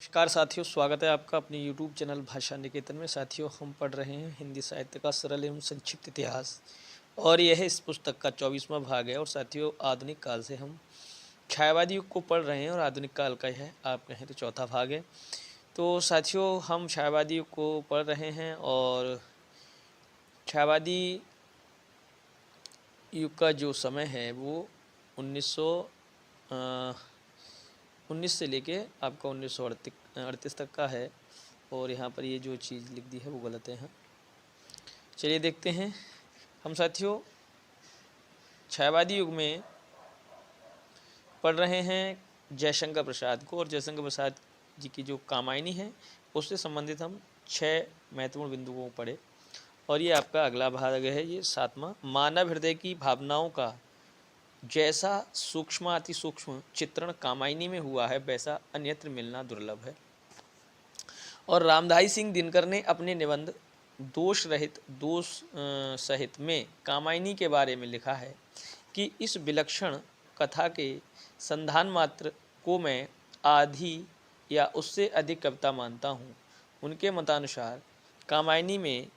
नमस्कार साथियों, स्वागत है आपका अपने YouTube चैनल भाषा निकेतन में। साथियों, हम पढ़ रहे हैं हिंदी साहित्य का सरल एवं संक्षिप्त इतिहास और यह इस पुस्तक का 24वां भाग है। और साथियों, आधुनिक काल से हम छायावादी युग को पढ़ रहे हैं और आधुनिक काल का यह आप कहें तो चौथा भाग है। तो साथियों, हम छायावादी युग को पढ़ रहे हैं और छायावादी युग का जो समय है वो 1919 से लेके आपका 1938 तक का है। और यहाँ पर ये जो चीज़ लिख दी है वो गलत है। चलिए देखते हैं। हम साथियों छायावादी युग में पढ़ रहे हैं जयशंकर प्रसाद को, और जयशंकर प्रसाद जी की जो कामायनी है उससे संबंधित हम 6 महत्वपूर्ण बिंदुओं को पढ़े। और ये आपका अगला भाग है, ये 7वां। मानव हृदय की भावनाओं का जैसा सूक्ष्म अति सूक्ष्म चित्रण कामायनी में हुआ है वैसा अन्यत्र मिलना दुर्लभ है। और रामधारी सिंह दिनकर ने अपने निबंध दोष सहित में कामायनी के बारे में लिखा है कि इस विलक्षण कथा के संधान मात्र को मैं आधी या उससे अधिक कविता मानता हूँ। उनके मतानुसार कामायनी में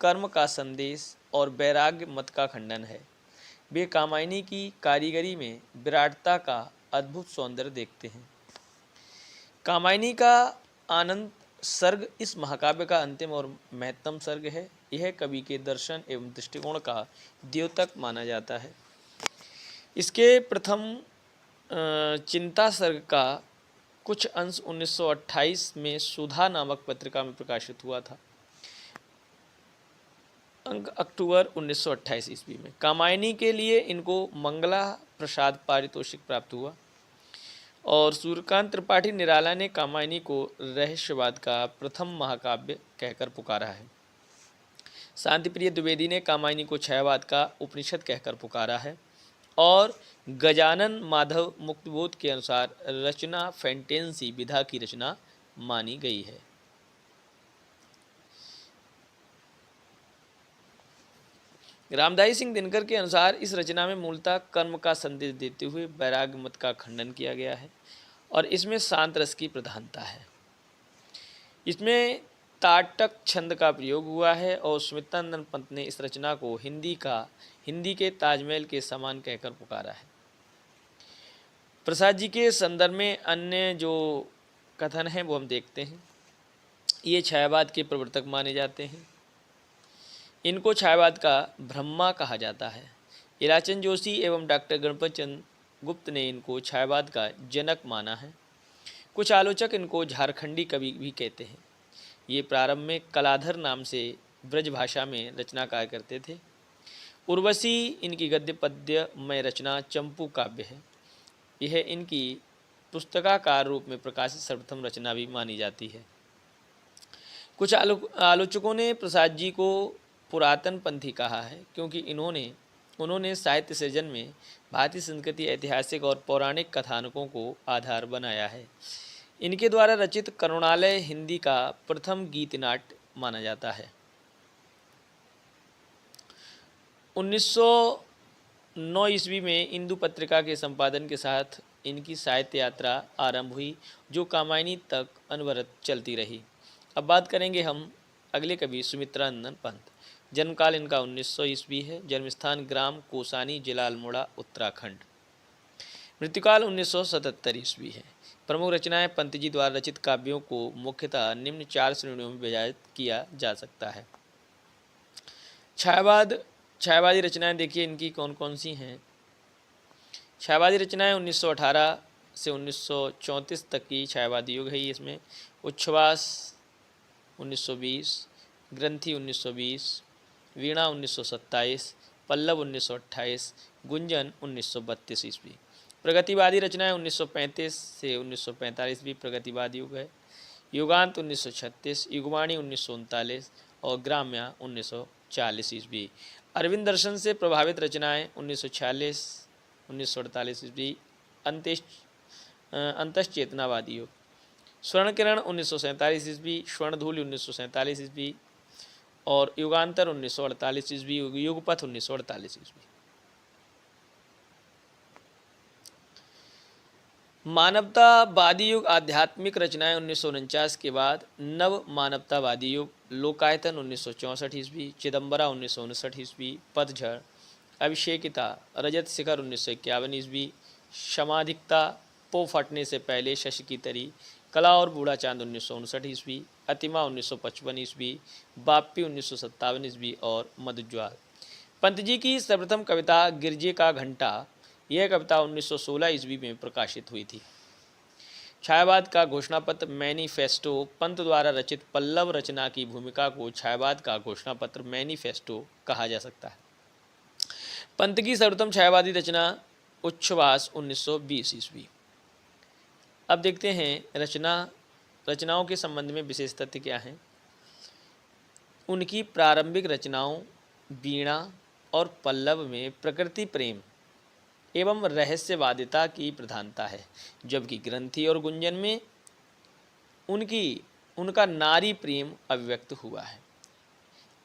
कर्म का संदेश और वैराग्य मत का खंडन है। वे कामायनी की कारीगरी में विराटता का अद्भुत सौंदर्य देखते हैं। कामायनी का आनंद सर्ग इस महाकाव्य का अंतिम और महत्तम सर्ग है। यह कवि के दर्शन एवं दृष्टिकोण का द्योतक माना जाता है। इसके प्रथम चिंता सर्ग का कुछ अंश 1928 में सुधा नामक पत्रिका में प्रकाशित हुआ था, अंक अक्टूबर 1928 ईस्वी में। कामायनी के लिए इनको मंगला प्रसाद पारितोषिक प्राप्त हुआ। और सूर्यकांत त्रिपाठी निराला ने कामायनी को रहस्यवाद का प्रथम महाकाव्य कहकर पुकारा है। शांतिप्रिय द्विवेदी ने कामायनी को छायावाद का उपनिषद कहकर पुकारा है। और गजानन माधव मुक्तिबोध के अनुसार रचना फैंटेंसी विधा की रचना मानी गई है। रामधारी सिंह दिनकर के अनुसार इस रचना में मूलतः कर्म का संदेश देते हुए वैराग्य मत का खंडन किया गया है और इसमें शांत रस की प्रधानता है। इसमें ताटक छंद का प्रयोग हुआ है और सुमित्रानंद पंत ने इस रचना को हिंदी के ताजमहल के समान कहकर पुकारा है। प्रसाद जी के संदर्भ में अन्य जो कथन हैं वो हम देखते हैं। ये छायावाद के प्रवर्तक माने जाते हैं। इनको छायावाद का ब्रह्मा कहा जाता है। इलाचंद जोशी एवं डॉक्टर गणपत चंद्र गुप्त ने इनको छायावाद का जनक माना है। कुछ आलोचक इनको झारखंडी कवि भी कहते हैं। ये प्रारंभ में कलाधर नाम से ब्रज भाषा में रचनाकार करते थे। उर्वशी इनकी गद्य पद्यमय रचना चंपू काव्य है। यह इनकी पुस्तकाकार रूप में प्रकाशित सर्वप्रथम रचना भी मानी जाती है। कुछ आलोचकों ने प्रसाद जी को पुरातन पंथी कहा है क्योंकि उन्होंने साहित्य सृजन में भारतीय संस्कृति, ऐतिहासिक और पौराणिक कथानकों को आधार बनाया है। इनके द्वारा रचित करुणालय हिंदी का प्रथम गीत नाट्य माना जाता है। 1909 ईस्वी में इंदु पत्रिका के संपादन के साथ इनकी साहित्य यात्रा आरंभ हुई, जो कामायनी तक अनवरत चलती रही। अब बात करेंगे हम अगले कवि सुमित्रानंद पंत। जन्मकाल इनका 1900 ईस्वी है। जन्मस्थान ग्राम कोसानी, जिला अल्मोड़ा, उत्तराखंड। मृत्युकाल 1977 ईस्वी है। प्रमुख रचनाएं पंत जी द्वारा रचित काव्यों को मुख्यतः निम्न 4 श्रेणियों में विभाजित किया जा सकता है। छायावादी रचनाएं देखिए इनकी कौन कौन सी हैं। छायावादी रचनाएं 1918 से 1934 तक की छायावादी युग है। इसमें उच्छ्वास 1920, ग्रंथि 1920, वीणा 1927, पल्लव 1928, गुंजन 1932 ईस्वी। प्रगतिवादी रचनाएं 1935 से 1945 भी प्रगतिवादी युग है। युगांत 1936, युगवाणी 1939 और ग्राम्या 1940 ईस्वी। अरविंद दर्शन से प्रभावित रचनाएं 1946, 1948 ईस्वी। अंतश्चेतनावादी युग। स्वर्ण किरण 1947 ईस्वी, स्वर्णधूलि 1947 ईस्वी और युगांतर 1948 ईस्वी, युगपथ 1948 ईस्वी। मानवतावादी युग आध्यात्मिक रचनाएं 1949 के बाद, नव मानवतावादी युग लोकायतन 1964 ईस्वी, चिदम्बरा 1959 ईस्वी, पतझड़, अभिषेकिता, रजत शिखर 1951 ईस्वी, समाधिकता, पो फटने से पहले, शशि की तरी, कला और बूढ़ा चांद 1959 ईस्वी, अतिमा 1955 ईस्वी, बाप्पी 1957 ईस्वी और मधुज्वाल। पंत जी की सर्वप्रथम कविता गिरजे का घंटा, यह कविता 1916 ईस्वी में प्रकाशित हुई थी। छायावाद का घोषणापत्र मैनिफेस्टो, पंत द्वारा रचित पल्लव रचना की भूमिका को छायावाद का घोषणापत्र मैनिफेस्टो कहा जा सकता है। पंत की सर्वोत्तम छायावादी रचना उच्छ्वास 1920 ईस्वी। अब देखते हैं रचनाओं के संबंध में विशेष तथ्य क्या हैं। उनकी प्रारंभिक रचनाओं वीणा और पल्लव में प्रकृति प्रेम एवं रहस्यवादिता की प्रधानता है, जबकि ग्रंथि और गुंजन में उनका नारी प्रेम अभिव्यक्त हुआ है।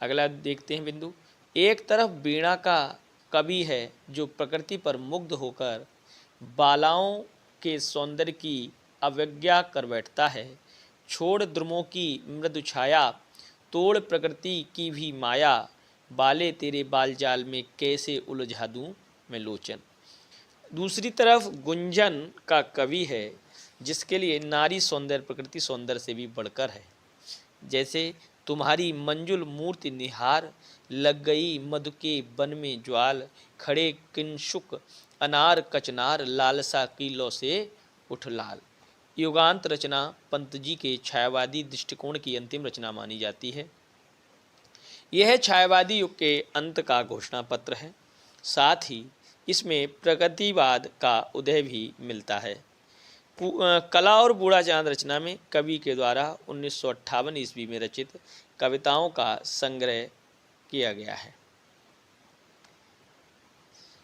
अगला देखते हैं बिंदु। एक तरफ वीणा का कवि है जो प्रकृति पर मुग्ध होकर बालाओं के सौंदर्य की अवज्ञा कर बैठता है, छोड़ द्रुमों की मृदु छाया, तोड़ प्रकृति की भी माया, बाले तेरे बालजाल में कैसे उलझा दूं मैं लोचन। दूसरी तरफ गुंजन का कवि है जिसके लिए नारी सौंदर्य प्रकृति सौंदर्य से भी बढ़कर है, जैसे तुम्हारी मंजुल मूर्ति निहार, लग गई मधु के वन में ज्वाल, खड़े किंशुक अनार कचनार, लालसा किलो से उठ लाल। युगांत रचना पंत जी के छायावादी दृष्टिकोण की अंतिम रचना मानी जाती है। यह छायावादी युग के अंत का घोषणा पत्र है। साथ ही इसमें प्रगतिवाद का उदय भी मिलता है। कला और बूढ़ा चांद रचना में कवि के द्वारा 1958 ईस्वी में रचित कविताओं का संग्रह किया गया है।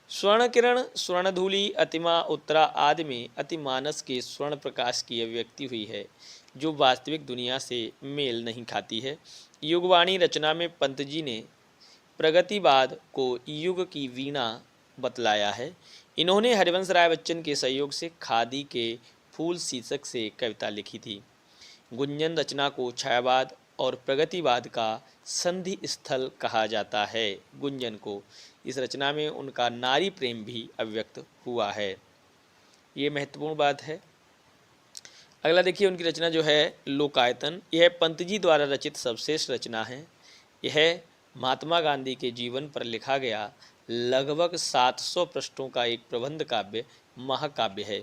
स्वर्ण किरण, स्वर्णधूलि, अतिमा, उत्तरा आदि में अतिमानस के स्वर्ण प्रकाश की अभिव्यक्ति हुई है जो वास्तविक दुनिया से मेल नहीं खाती है। युगवाणी रचना में पंत जी ने प्रगतिवाद को युग की वीणा बतलाया है। इन्होंने हरिवंश राय बच्चन के सहयोग से खादी के फूल शीर्षक से कविता लिखी थी। गुंजन रचना को छायावाद और प्रगतिवाद का संधि स्थल कहा जाता है। गुंजन को इस रचना में उनका नारी प्रेम भी अभिव्यक्त हुआ है। ये महत्वपूर्ण बात है। अगला देखिए उनकी रचना जो है लोकायतन, यह पंत जी द्वारा रचित सर्वश्रेष्ठ रचना है। यह महात्मा गांधी के जीवन पर लिखा गया लगभग 700 पृष्ठों का एक प्रबंध काव्य महाकाव्य है।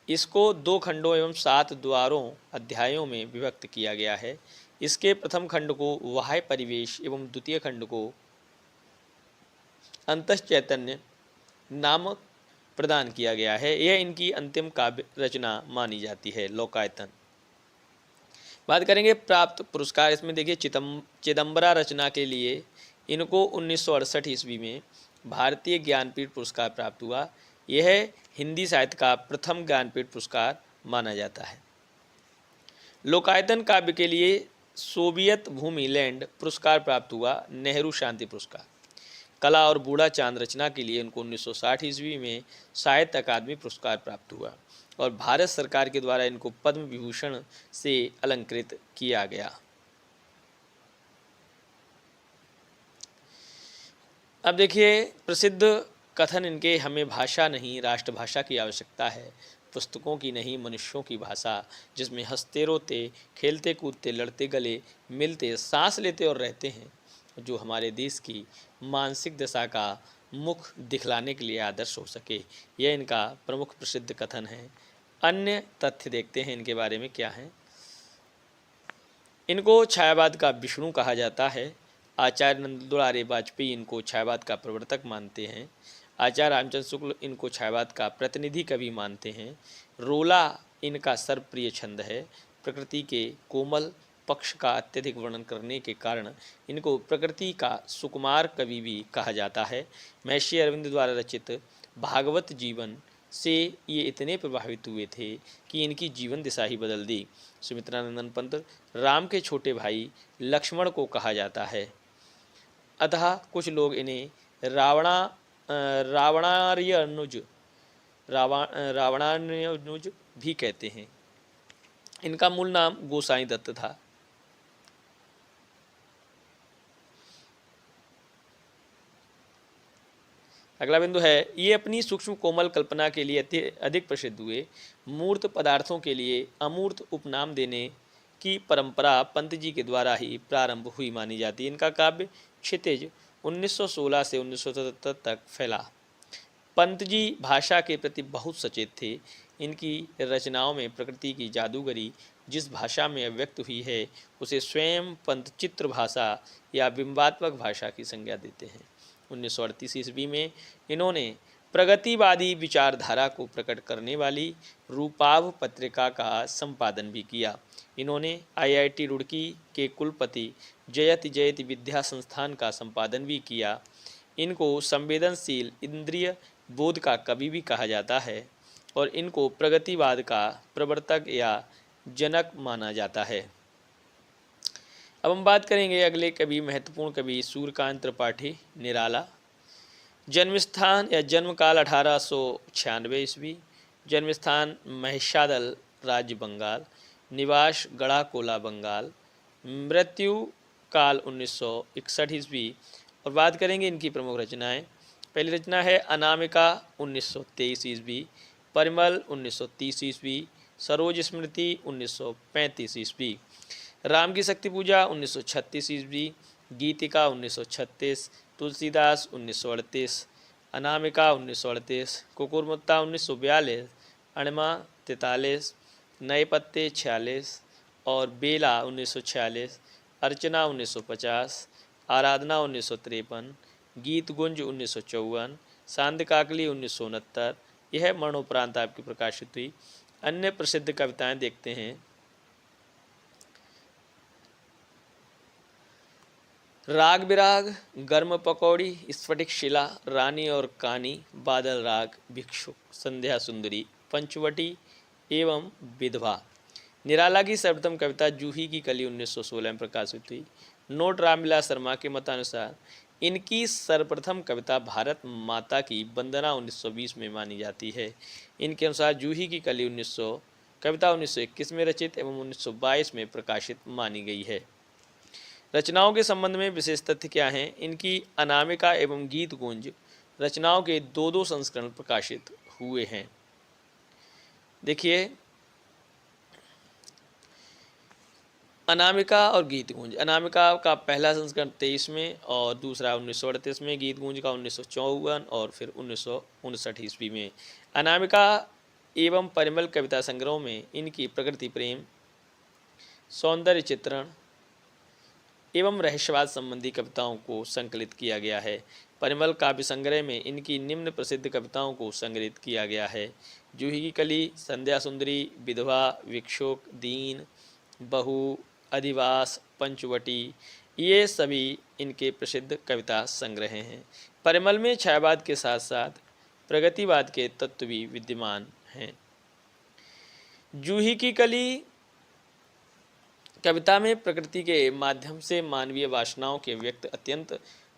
इसको 2 खंडों एवं 7 द्वारों अध्यायों में विभक्त किया गया है। इसके प्रथम खंड को वाह्य परिवेश एवं द्वितीय खंड को अंतश्चैतन्य नामक प्रदान किया गया है। यह इनकी अंतिम काव्य रचना मानी जाती है लोकायतन। बात करेंगे प्राप्त पुरस्कार। इसमें देखिए चिदम्बरा रचना के लिए इनको 1968 ईस्वी में भारतीय ज्ञानपीठ पुरस्कार प्राप्त हुआ। यह हिंदी साहित्य का प्रथम ज्ञानपीठ पुरस्कार माना जाता है। लोकायतन काव्य के लिए सोवियत भूमिलैंड पुरस्कार प्राप्त हुआ, नेहरू शांति पुरस्कार। कला और बूढ़ा चांद रचना के लिए उनको 1960 ईस्वी में साहित्य अकादमी पुरस्कार प्राप्त हुआ और भारत सरकार के द्वारा इनको पद्म विभूषण से अलंकृत किया गया। अब देखिए प्रसिद्ध कथन इनके, हमें भाषा नहीं राष्ट्रभाषा की आवश्यकता है, पुस्तकों की नहीं मनुष्यों की भाषा, जिसमें हंसते रोते खेलते कूदते लड़ते गले मिलते सांस लेते और रहते हैं, जो हमारे देश की मानसिक दशा का मुख दिखलाने के लिए आदर्श हो सके। यह इनका प्रमुख प्रसिद्ध कथन है। अन्य तथ्य देखते हैं इनके बारे में क्या है। इनको छायावाद का विष्णु कहा जाता है। आचार्य नंदुलारे वाजपेयी इनको छायावाद का प्रवर्तक मानते हैं। आचार्य रामचंद्र शुक्ल इनको छायावाद का प्रतिनिधि कवि मानते हैं। रोला इनका सर्वप्रिय छंद है। प्रकृति के कोमल पक्ष का अत्यधिक वर्णन करने के कारण इनको प्रकृति का सुकुमार कवि भी कहा जाता है। महर्षि अरविंद द्वारा रचित भागवत जीवन से ये इतने प्रभावित हुए थे कि इनकी जीवन दिशा ही बदल दी। सुमित्रानंदन पंत राम के छोटे भाई लक्ष्मण को कहा जाता है। अतः कुछ लोग इन्हें रावणार्यनुज रावणानुज भी कहते हैं। इनका मूल नाम गोसाई दत्त था। अगला बिंदु है, ये अपनी सूक्ष्म कोमल कल्पना के लिए अधिक प्रसिद्ध हुए। मूर्त पदार्थों के लिए अमूर्त उपनाम देने की परंपरा पंत जी के द्वारा ही प्रारंभ हुई मानी जाती है। इनका काव्य क्षितिज 1916 से 1977 तक फैला। पंत जी भाषा के प्रति बहुत सचेत थे। इनकी रचनाओं में प्रकृति की जादूगरी जिस भाषा में अव्यक्त हुई है उसे स्वयं पंत चित्र भाषा या बिंबात्मक भाषा की संज्ञा देते हैं। 1938 ईस्वी में इन्होंने प्रगतिवादी विचारधारा को प्रकट करने वाली रूपाभ पत्रिका का संपादन भी किया। इन्होंने IIT रुड़की के कुलपति जयति जयति विद्या संस्थान का संपादन भी किया। इनको संवेदनशील इंद्रिय बोध का कवि भी कहा जाता है और इनको प्रगतिवाद का प्रवर्तक या जनक माना जाता है। अब हम बात करेंगे अगले कवि, महत्वपूर्ण कवि सूर्यकांत त्रिपाठी निराला। जन्मस्थान या जन्मकाल 1896 ईस्वी। जन्मस्थान महिषादल, राज्य बंगाल। निवास गढ़ाकोला, बंगाल। मृत्यु काल 1961 ईस्वी। और बात करेंगे इनकी प्रमुख रचनाएं। पहली रचना है अनामिका 1923 ईस्वी। परिमल 1930 ईस्वी। सरोज स्मृति 1935 ईस्वी। राम की शक्ति पूजा 1936 ईस्वी। गीतिका 1936। तुलसीदास 1938। अनामिका 1938। कुकुरमुत्ता 1942। अणिमा 43। नए पत्ते 46 और बेला 1946। अर्चना 1950। आराधना 1953। गीत गुंज 1954। सांध काकली 1969। यह मरणोपरांत आपकी प्रकाशित हुई। अन्य प्रसिद्ध कविताएं देखते हैं। राग विराग, गर्म पकौड़ी, स्फटिक शिला, रानी और कानी, बादल राग, भिक्षुक, संध्या सुंदरी, पंचवटी एवं विधवा। निराला की सर्वप्रथम कविता जूही की कली 1916 में प्रकाशित हुई। नोट रामविलास शर्मा के मतानुसार इनकी सर्वप्रथम कविता भारत माता की वंदना 1920 में मानी जाती है। इनके अनुसार जूही की कली 1921 में रचित एवं 1922 में प्रकाशित मानी गई है। रचनाओं के संबंध में विशेष तथ्य क्या हैं? इनकी अनामिका एवं गीत गुंज रचनाओं के दो संस्करण प्रकाशित हुए हैं। देखिए, अनामिका और गीत गूंज। अनामिका का पहला संस्करण 23 में और दूसरा 1938 में। गीत गूंज का 1954 और फिर 1959 ईस्वी में। अनामिका एवं परिमल कविता संग्रहों में इनकी प्रकृति प्रेम, सौंदर्य चित्रण एवं रहस्यवाद संबंधी कविताओं को संकलित किया गया है। परिमल काव्य संग्रह में इनकी निम्न प्रसिद्ध कविताओं को संग्रहित किया गया है। जूही की कली, संध्या सुंदरी, विधवा, विक्षोक, दीन, बहु, अधिवास, पंचवटी, ये सभी इनके प्रसिद्ध कविता संग्रह हैं। परिमल में छायावाद के साथ साथ प्रगतिवाद के तत्व भी विद्यमान हैं। जूही की कली कविता में प्रकृति के माध्यम से मानवीय वासनाओं के व्यक्त अत्यंत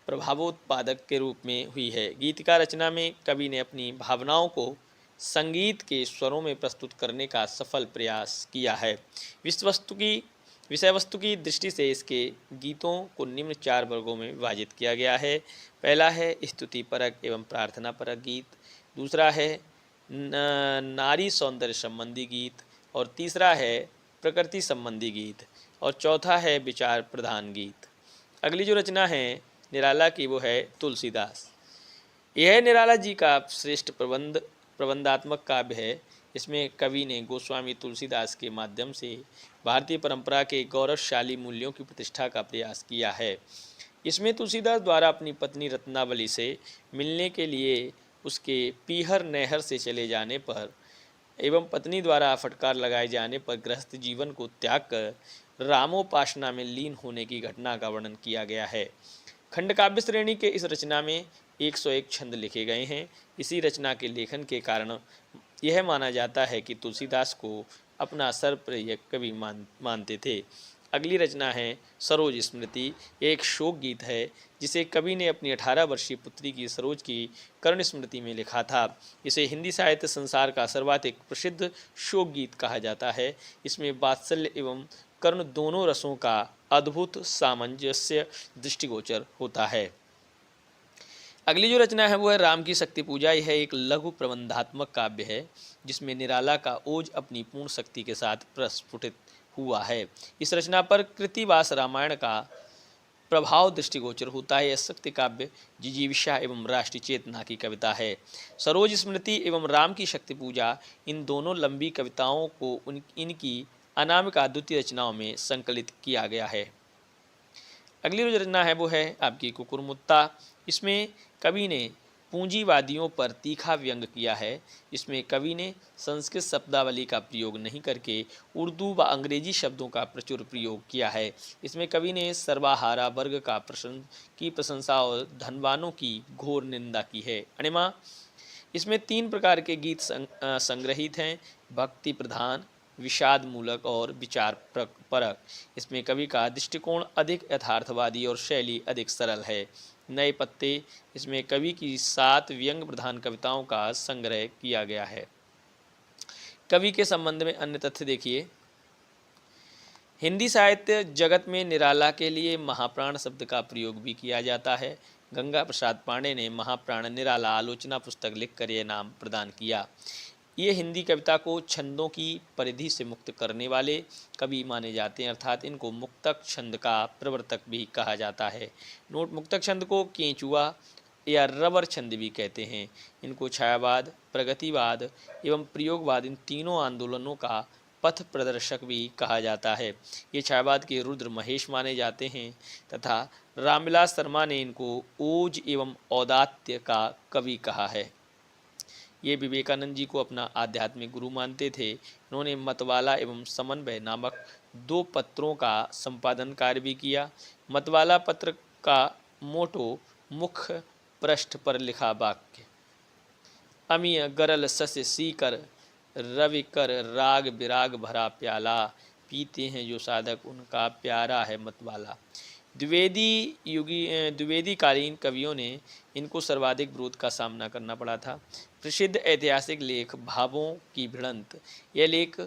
प्रभावोत्पादक के रूप में हुई है। गीतिका रचना में कवि ने अपनी भावनाओं को संगीत के स्वरों में प्रस्तुत करने का सफल प्रयास किया है। विषय वस्तु की दृष्टि से इसके गीतों को निम्न 4 वर्गों में विभाजित किया गया है। पहला है स्तुति परक एवं प्रार्थना परक गीत, दूसरा है नारी सौंदर्य संबंधी गीत, और तीसरा है प्रकृति संबंधी गीत, और चौथा है विचार प्रधान गीत। अगली जो रचना है निराला की वो है तुलसीदास। यह निराला जी का श्रेष्ठ प्रबंधात्मक काव्य है। इसमें कवि ने गोस्वामी तुलसीदास के माध्यम से भारतीय परंपरा के गौरवशाली मूल्यों की प्रतिष्ठा का प्रयास किया है। इसमें तुलसीदास द्वारा अपनी पत्नी रत्नावली से मिलने के लिए उसके पीहर नहर से चले जाने पर एवं पत्नी द्वारा फटकार लगाए जाने पर गृहस्थ जीवन को त्याग कर रामोपासना में लीन होने की घटना का वर्णन किया गया है। खंड काव्य श्रेणी के इस रचना में 101 छंद लिखे गए हैं। इसी रचना के लेखन के कारण यह माना जाता है कि तुलसीदास को अपना सर्वप्रिय कवि मानते थे। अगली रचना है सरोज स्मृति। ये एक शोक गीत है जिसे कवि ने अपनी 18 वर्षीय पुत्री की सरोज की करुण स्मृति में लिखा था। इसे हिंदी साहित्य संसार का सर्वाधिक प्रसिद्ध शोक गीत कहा जाता है। इसमें वात्सल्य एवं करुण दोनों रसों का अद्भुत सामंजस्य दृष्टिगोचर होता है। अगली जो रचना है वो है राम की शक्ति पूजा। यह एक लघु प्रबंधात्मक काव्य है जिसमें निराला का ओज अपनी पूर्ण शक्ति के साथ प्रस्फुटित हुआ है। इस रचना पर कृतिवास रामायण का प्रभाव दृष्टिगोचर होता है। यह शक्ति काव्य जिजीविषा एवं राष्ट्रीय चेतना की कविता है। सरोज स्मृति एवं राम की शक्ति पूजा इन दोनों लंबी कविताओं को इनकी अनामिका द्वितीय रचनाओं में संकलित किया गया है। अगली जो रचना है वो है आपकी कुकुरमुत्ता। इसमें कवि ने पूंजीवादियों पर तीखा व्यंग किया है। इसमें कवि ने संस्कृत शब्दावली का प्रयोग नहीं करके उर्दू व अंग्रेजी शब्दों का प्रचुर प्रयोग किया है। इसमें कवि ने सर्वहारा वर्ग की प्रशंसा और धनवानों की घोर निंदा की है। अणिमा इसमें 3 प्रकार के गीत संग्रहित हैं: भक्ति प्रधान, विषाद मूलक और विचार परक। इसमें कवि का दृष्टिकोण अधिक यथार्थवादी और शैली अधिक सरल है। नए पत्ते इसमें कवि की 7 व्यंग प्रधान कविताओं का संग्रह किया गया है। कवि के संबंध में अन्य तथ्य देखिए। हिंदी साहित्य जगत में निराला के लिए महाप्राण शब्द का प्रयोग भी किया जाता है। गंगा प्रसाद पांडे ने महाप्राण निराला आलोचना पुस्तक लिखकर यह नाम प्रदान किया। ये हिंदी कविता को छंदों की परिधि से मुक्त करने वाले कवि माने जाते हैं, अर्थात इनको मुक्तक छंद का प्रवर्तक भी कहा जाता है। नोट: मुक्तक छंद को केंचुआ या रबर छंद भी कहते हैं। इनको छायावाद, प्रगतिवाद एवं प्रयोगवाद इन तीनों आंदोलनों का पथ प्रदर्शक भी कहा जाता है। ये छायावाद के रुद्र महेश माने जाते हैं तथा रामविलास शर्मा ने इनको ओज एवं औदात्य का कवि कहा है। ये विवेकानंद जी को अपना आध्यात्मिक गुरु मानते थे। इन्होंने मतवाला एवं समन्वय नामक 2 पत्रों का संपादन कार्य भी किया। मतवाला पत्र का मोटो मुख्य पृष्ठ पर लिखा वाक्य: अमीय गरल सस सीकर रवि कर राग विराग भरा प्याला, पीते हैं जो साधक उनका प्यारा है मतवाला। द्विवेदी कालीन कवियों ने इनको सर्वाधिक विरोध का सामना करना पड़ा था। प्रसिद्ध ऐतिहासिक लेख भावों की भिड़ंत, यह लेख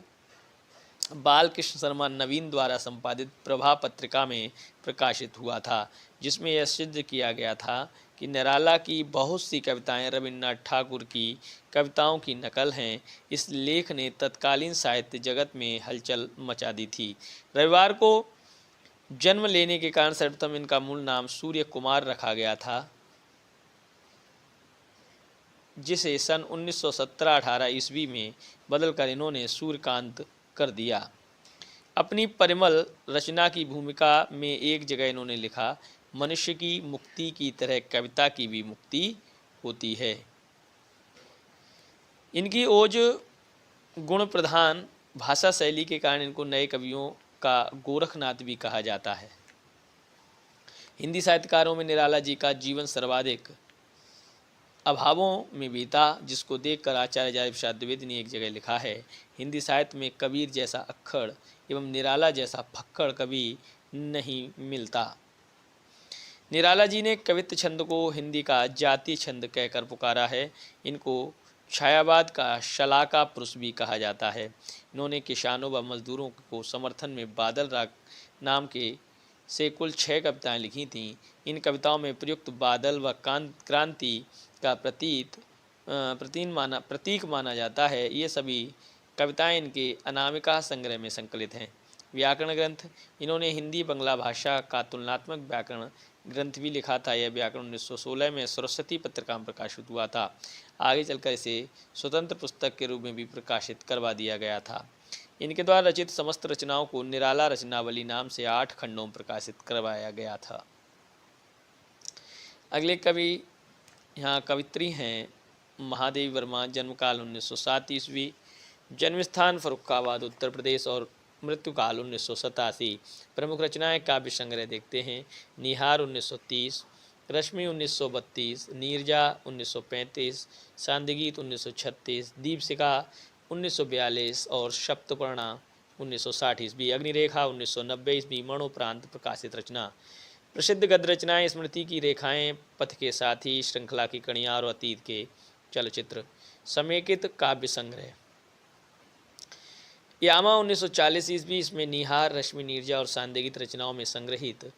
बालकृष्ण शर्मा नवीन द्वारा संपादित प्रभा पत्रिका में प्रकाशित हुआ था, जिसमें यह सिद्ध किया गया था कि निराला की बहुत सी कविताएं रविन्द्रनाथ ठाकुर की कविताओं की नकल हैं। इस लेख ने तत्कालीन साहित्य जगत में हलचल मचा दी थी। रविवार को जन्म लेने के कारण सर्वप्रथम इनका मूल नाम सूर्य कुमार रखा गया था, जिसे सन 1917-18 ईस्वी में बदलकर इन्होंने सूर्यकांत कर दिया। अपनी परिमल रचना की भूमिका में एक जगह इन्होंने लिखा: मनुष्य की मुक्ति की तरह कविता की भी मुक्ति होती है। इनकी ओज गुण प्रधान भाषा शैली के कारण इनको नए कवियों का गोरखनाथ भी कहा जाता है। हिंदी साहित्यकारों में निराला जी का जीवन सर्वाधिक अभावों में बीता, जिसको देखकर आचार्य जाय प्रसाद द्विवेदी ने एक जगह लिखा है: हिंदी साहित्य में कबीर जैसा अक्खड़ एवं निराला जैसा फक्कड़ कभी नहीं मिलता। निराला जी ने कवित्व छंद को हिंदी का जातीय छंद कहकर पुकारा है। इनको छायावाद का शलाका पुरुष भी कहा जाता है। इन्होंने किसानों व मजदूरों को समर्थन में बादल राग नाम के से कुल 6 कविताएं लिखी थीं। इन कविताओं में प्रयुक्त बादल व क्रांति का प्रतीक माना जाता है। ये सभी कविताएं इनके अनामिका संग्रह में संकलित हैं। व्याकरण ग्रंथ, इन्होंने हिंदी बंगला भाषा का तुलनात्मक व्याकरण ग्रंथ भी लिखा था। यह व्याकरण 1916 में सरस्वती पत्रिका में प्रकाशित हुआ था। आगे चलकर इसे स्वतंत्र पुस्तक के रूप में भी प्रकाशित करवा दिया गया था। इनके द्वारा रचित समस्त रचनाओं को निराला रचनावली नाम से 8 खंडों में प्रकाशित करवाया गया था। अगले कवि यहाँ कवित्री हैं महादेवी वर्मा। जन्मकाल 1907 ईस्वी, जन्मस्थान फर्रुखाबाद उत्तर प्रदेश और मृत्युकाल 1987। प्रमुख रचनाएं काव्य संग्रह देखते हैं: निहार 1930, रश्मि 1932, नीरजा 1935, सांदगीत 1936, दीपशिखा 1942 और सप्तपर्णा 1960 ईस्वी, अग्निरेखा 1990 ईस्वी, मरणोपरांत प्रकाशित रचना। प्रसिद्ध गद्य रचनाएं स्मृति की रेखाएं, पथ के साथी, श्रृंखला की कड़ियाँ और अतीत के चलचित्र। समेकित काव्य संग्रह यामा 1940 ईस्वी, इसमें निहार, रश्मि नीरजा और सांदेगित रचनाओं में संग्रहित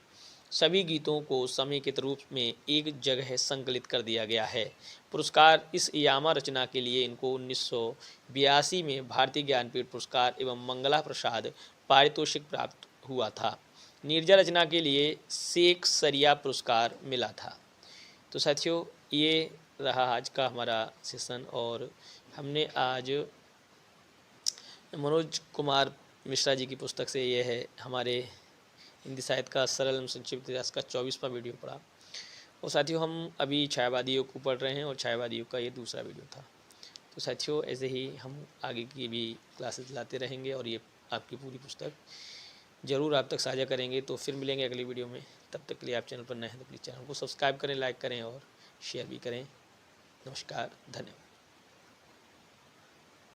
सभी गीतों को समेकित रूप में एक जगह संकलित कर दिया गया है। पुरस्कार इस यामा रचना के लिए इनको 1982 में भारतीय ज्ञानपीठ पुरस्कार एवं मंगला प्रसाद पारितोषिक प्राप्त हुआ था। नीरजा रचना के लिए शेक्सपियर पुरस्कार मिला था। तो साथियों, ये रहा आज का हमारा सेशन और हमने आज मनोज कुमार मिश्रा जी की पुस्तक से ये है हमारे हिंदी साहित्य का सरल एवं संक्षिप्त इतिहास का 24वां वीडियो पढ़ा। और साथियों, हम अभी छायावादी योग को पढ़ रहे हैं और छायावादी योग का ये दूसरा वीडियो था। तो साथियों, ऐसे ही हम आगे की भी क्लासेस लाते रहेंगे और ये आपकी पूरी पुस्तक ज़रूर आप तक साझा करेंगे। तो फिर मिलेंगे अगली वीडियो में। तब तक के लिए आप चैनल पर नए हैं तो प्लीज़ चैनल को सब्सक्राइब करें, लाइक करें और शेयर भी करें। नमस्कार, धन्यवाद।